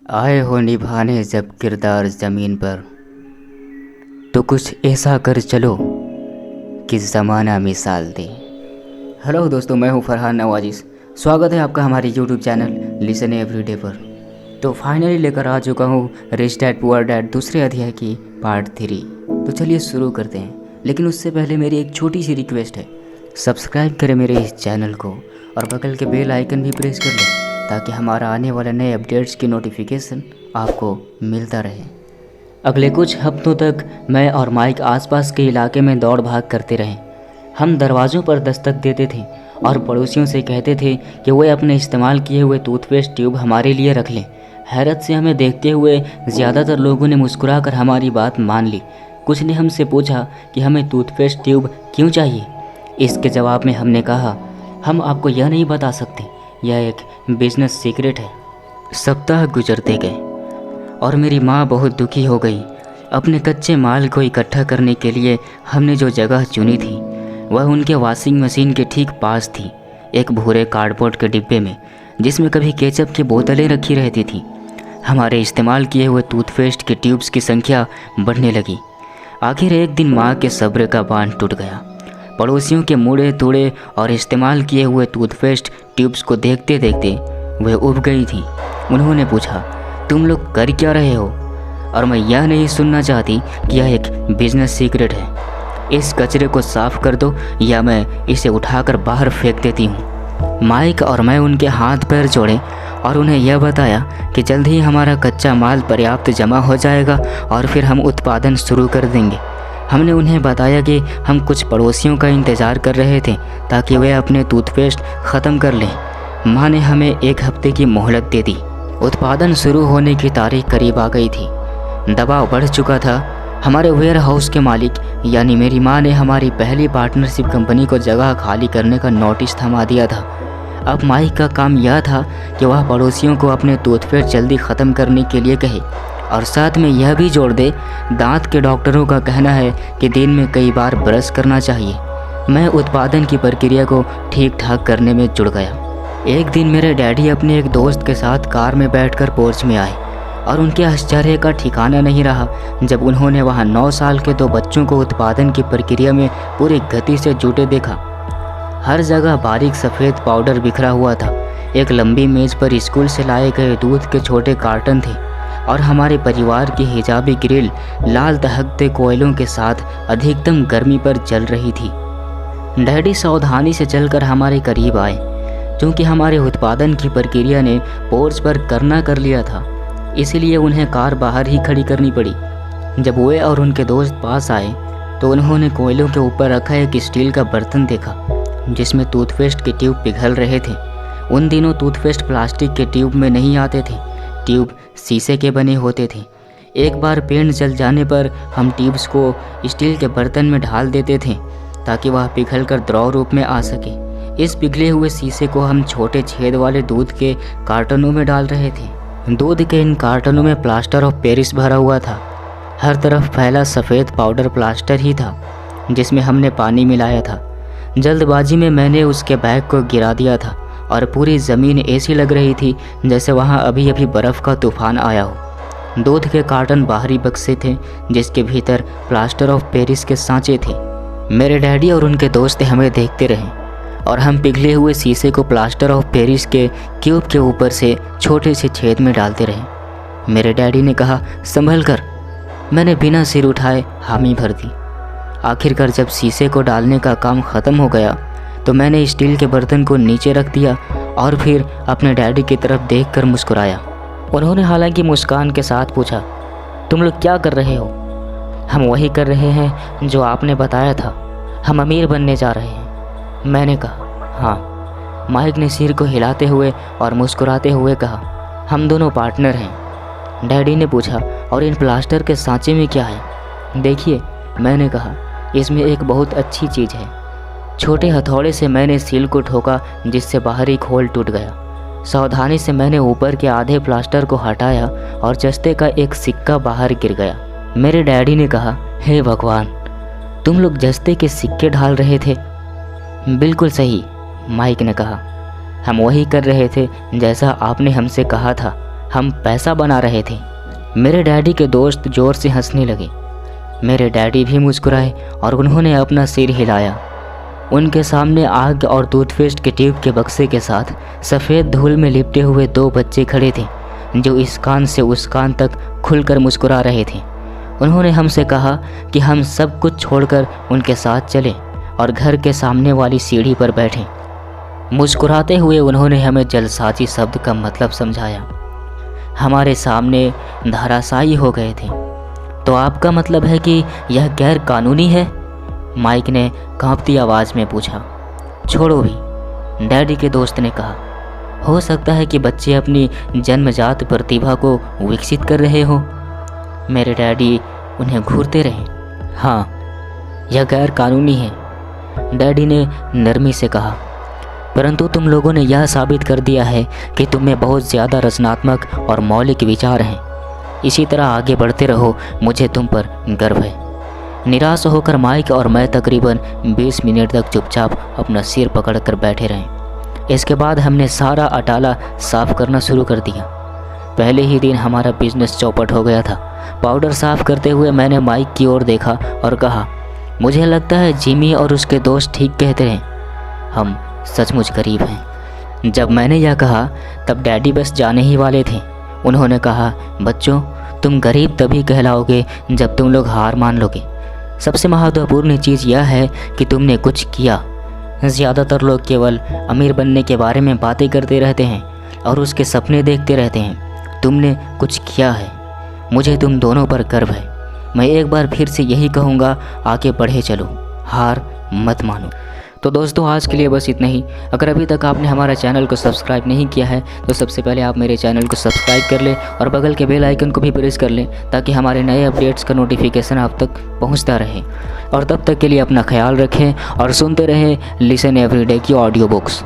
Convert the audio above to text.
आए हो निभाने जब किरदार ज़मीन पर, तो कुछ ऐसा कर चलो कि ज़माना मिसाल दे। हेलो दोस्तों, मैं हूं फरहान नवाजिस। स्वागत है आपका हमारे यूट्यूब चैनल लिसन एवरीडे पर। तो फाइनली लेकर आ चुका हूं रिच डैड पुअर डैड दूसरे अध्याय की पार्ट 3। तो चलिए शुरू करते हैं, लेकिन उससे पहले मेरी एक छोटी सी रिक्वेस्ट है। सब्सक्राइब करें मेरे इस चैनल को और बगल के बेल आइकन भी प्रेस कर लें, ताकि हमारा आने वाले नए अपडेट्स की नोटिफिकेशन आपको मिलता रहे। अगले कुछ हफ्तों तक मैं और माइक आसपास के इलाके में दौड़ भाग करते रहे। हम दरवाज़ों पर दस्तक देते थे और पड़ोसियों से कहते थे कि वे अपने इस्तेमाल किए हुए टूथपेस्ट ट्यूब हमारे लिए रख लें। हैरत से हमें देखते हुए ज़्यादातर लोगों ने मुस्कुराकर हमारी बात मान ली। कुछ ने हमसे पूछा कि हमें टूथपेस्ट ट्यूब क्यों चाहिए। इसके जवाब में हमने कहा, हम आपको यह नहीं बता सकते, यह एक बिजनेस सीक्रेट है। सप्ताह गुजरते गए और मेरी माँ बहुत दुखी हो गई। अपने कच्चे माल को इकट्ठा करने के लिए हमने जो जगह चुनी थी वह उनके वॉशिंग मशीन के ठीक पास थी, एक भूरे कार्डबोर्ड के डिब्बे में, जिसमें कभी केचप की बोतलें रखी रहती थीं। हमारे इस्तेमाल किए हुए टूथपेस्ट के ट्यूब्स की संख्या बढ़ने लगी। आखिर एक दिन माँ के सब्र का बांध टूट गया। पड़ोसियों के मुड़े तोड़े और इस्तेमाल किए हुए टूथपेस्ट ट्यूब्स को देखते देखते वह उब गई थी। उन्होंने पूछा, तुम लोग कर क्या रहे हो? और मैं यह नहीं सुनना चाहती कि यह एक बिजनेस सीक्रेट है। इस कचरे को साफ कर दो या मैं इसे उठाकर बाहर फेंक देती हूँ। माइक और मैं उनके हाथ पैर जोड़े और उन्हें यह बताया कि जल्द ही हमारा कच्चा माल पर्याप्त जमा हो जाएगा और फिर हम उत्पादन शुरू कर देंगे। हमने उन्हें बताया कि हम कुछ पड़ोसियों का इंतज़ार कर रहे थे ताकि वे अपने टूथपेस्ट ख़त्म कर लें। माँ ने हमें एक हफ्ते की मोहलत दे दी। उत्पादन शुरू होने की तारीख करीब आ गई थी। दबाव बढ़ चुका था। हमारे वेयर हाउस के मालिक यानी मेरी माँ ने हमारी पहली पार्टनरशिप कंपनी को जगह खाली करने का नोटिस थमा दिया था। अब माइक का काम यह था कि वह पड़ोसियों को अपने टूथपेस्ट जल्दी ख़त्म करने के लिए कहे और साथ में यह भी जोड़ दे, दांत के डॉक्टरों का कहना है कि दिन में कई बार ब्रश करना चाहिए। मैं उत्पादन की प्रक्रिया को ठीक ठाक करने में जुड़ गया। एक दिन मेरे डैडी अपने एक दोस्त के साथ कार में बैठकर पोर्च में आए और उनके आश्चर्य का ठिकाना नहीं रहा जब उन्होंने वहां 9 साल के 2 बच्चों को उत्पादन की प्रक्रिया में पूरी गति से जुटे देखा। हर जगह बारीक सफ़ेद पाउडर बिखरा हुआ था। एक लंबी मेज़ पर स्कूल से लाए गए दूध के छोटे कार्टन थे और हमारे परिवार की हिजाबी ग्रिल लाल दहकते कोयलों के साथ अधिकतम गर्मी पर जल रही थी। डैडी सावधानी से चलकर हमारे करीब आए। क्योंकि हमारे उत्पादन की प्रक्रिया ने पोर्च पर करना कर लिया था, इसलिए उन्हें कार बाहर ही खड़ी करनी पड़ी। जब वे और उनके दोस्त पास आए तो उन्होंने कोयलों के ऊपर रखा एक स्टील का बर्तन देखा जिसमें टूथपेस्ट के ट्यूब पिघल रहे थे। उन दिनों टूथपेस्ट प्लास्टिक के ट्यूब में नहीं आते थे, ट्यूब शीशे के बने होते थे। एक बार पेंट जल जाने पर हम ट्यूब्स को स्टील के बर्तन में ढाल देते थे ताकि वह पिघल कर द्रव रूप में आ सके। इस पिघले हुए शीशे को हम छोटे छेद वाले दूध के कार्टनों में डाल रहे थे। दूध के इन कार्टनों में प्लास्टर ऑफ पेरिस भरा हुआ था। हर तरफ फैला सफ़ेद पाउडर प्लास्टर ही था जिसमें हमने पानी मिलाया था। जल्दबाजी में मैंने उसके बैग को गिरा दिया था और पूरी ज़मीन ऐसी लग रही थी जैसे वहाँ अभी अभी बर्फ़ का तूफान आया हो। दूध के कार्टन बाहरी बक्से थे जिसके भीतर प्लास्टर ऑफ पेरिस के सांचे थे। मेरे डैडी और उनके दोस्त हमें देखते रहे और हम पिघले हुए शीशे को प्लास्टर ऑफ पेरिस के क्यूब के ऊपर से छोटे से छेद में डालते रहे। मेरे डैडी ने कहा, संभल कर। मैंने बिना सिर उठाए हामी भर दी। आखिरकार जब शीशे को डालने का काम ख़त्म हो गया तो मैंने स्टील के बर्तन को नीचे रख दिया और फिर अपने डैडी की तरफ देखकर मुस्कुराया। उन्होंने हालांकि मुस्कान के साथ पूछा, तुम लोग क्या कर रहे हो? हम वही कर रहे हैं जो आपने बताया था, हम अमीर बनने जा रहे हैं। मैंने कहा, हाँ। माइक ने सिर को हिलाते हुए और मुस्कुराते हुए कहा, हम दोनों पार्टनर हैं। डैडी ने पूछा, और इन प्लास्टर के सांचे में क्या है? देखिए, मैंने कहा, इसमें एक बहुत अच्छी चीज़ है। छोटे हथौड़े से मैंने सील को ठोका जिससे बाहरी खोल टूट गया। सावधानी से मैंने ऊपर के आधे प्लास्टर को हटाया और जस्ते का एक सिक्का बाहर गिर गया। मेरे डैडी ने कहा, हे भगवान, तुम लोग जस्ते के सिक्के ढाल रहे थे? बिल्कुल सही, माइक ने कहा। हम वही कर रहे थे जैसा आपने हमसे कहा था। हम पैसा बना रहे थे। मेरे डैडी के दोस्त ज़ोर से हंसने लगे। मेरे डैडी भी मुस्कुराए और उन्होंने अपना सिर हिलाया। उनके सामने आग और टूथपेस्ट के ट्यूब के बक्से के साथ सफ़ेद धूल में लिपटे हुए 2 बच्चे खड़े थे जो इस कान से उस कान तक खुलकर मुस्कुरा रहे थे। उन्होंने हमसे कहा कि हम सब कुछ छोड़कर उनके साथ चलें और घर के सामने वाली सीढ़ी पर बैठें। मुस्कुराते हुए उन्होंने हमें जलसाजी शब्द का मतलब समझाया। हमारे सामने धराशायी हो गए थे। तो आपका मतलब है कि यह गैर कानूनी है? माइक ने कांपती आवाज़ में पूछा। छोड़ो भी, डैडी के दोस्त ने कहा। हो सकता है कि बच्चे अपनी जन्मजात प्रतिभा को विकसित कर रहे हो। मेरे डैडी उन्हें घूरते रहे। हाँ, यह गैर कानूनी है, डैडी ने नरमी से कहा। परंतु तुम लोगों ने यह साबित कर दिया है कि तुम में बहुत ज़्यादा रचनात्मक और मौलिक विचार हैं। इसी तरह आगे बढ़ते रहो, मुझे तुम पर गर्व है। निराश होकर माइक और मैं तकरीबन 20 मिनट तक चुपचाप अपना सिर पकड़कर बैठे रहे। इसके बाद हमने सारा अटाला साफ करना शुरू कर दिया। पहले ही दिन हमारा बिजनेस चौपट हो गया था। पाउडर साफ करते हुए मैंने माइक की ओर देखा और कहा, मुझे लगता है जिमी और उसके दोस्त ठीक कहते हैं, हम सचमुच गरीब हैं। जब मैंने यह कहा तब डैडी बस जाने ही वाले थे। उन्होंने कहा, बच्चों, तुम गरीब तभी कहलाओगे जब तुम लोग हार मान लोगे। सबसे महत्वपूर्ण चीज़ यह है कि तुमने कुछ किया। ज़्यादातर लोग केवल अमीर बनने के बारे में बातें करते रहते हैं और उसके सपने देखते रहते हैं। तुमने कुछ किया है। मुझे तुम दोनों पर गर्व है। मैं एक बार फिर से यही कहूँगा, आगे बढ़े चलो, हार मत मानो। तो दोस्तों, आज के लिए बस इतना ही। अगर अभी तक आपने हमारा चैनल को सब्सक्राइब नहीं किया है तो सबसे पहले आप मेरे चैनल को सब्सक्राइब कर लें और बगल के बेल आइकन को भी प्रेस कर लें ताकि हमारे नए अपडेट्स का नोटिफिकेशन आप तक पहुंचता रहे। और तब तक के लिए अपना ख्याल रखें और सुनते रहें लिसन एवरीडे की ऑडियो बुक्स।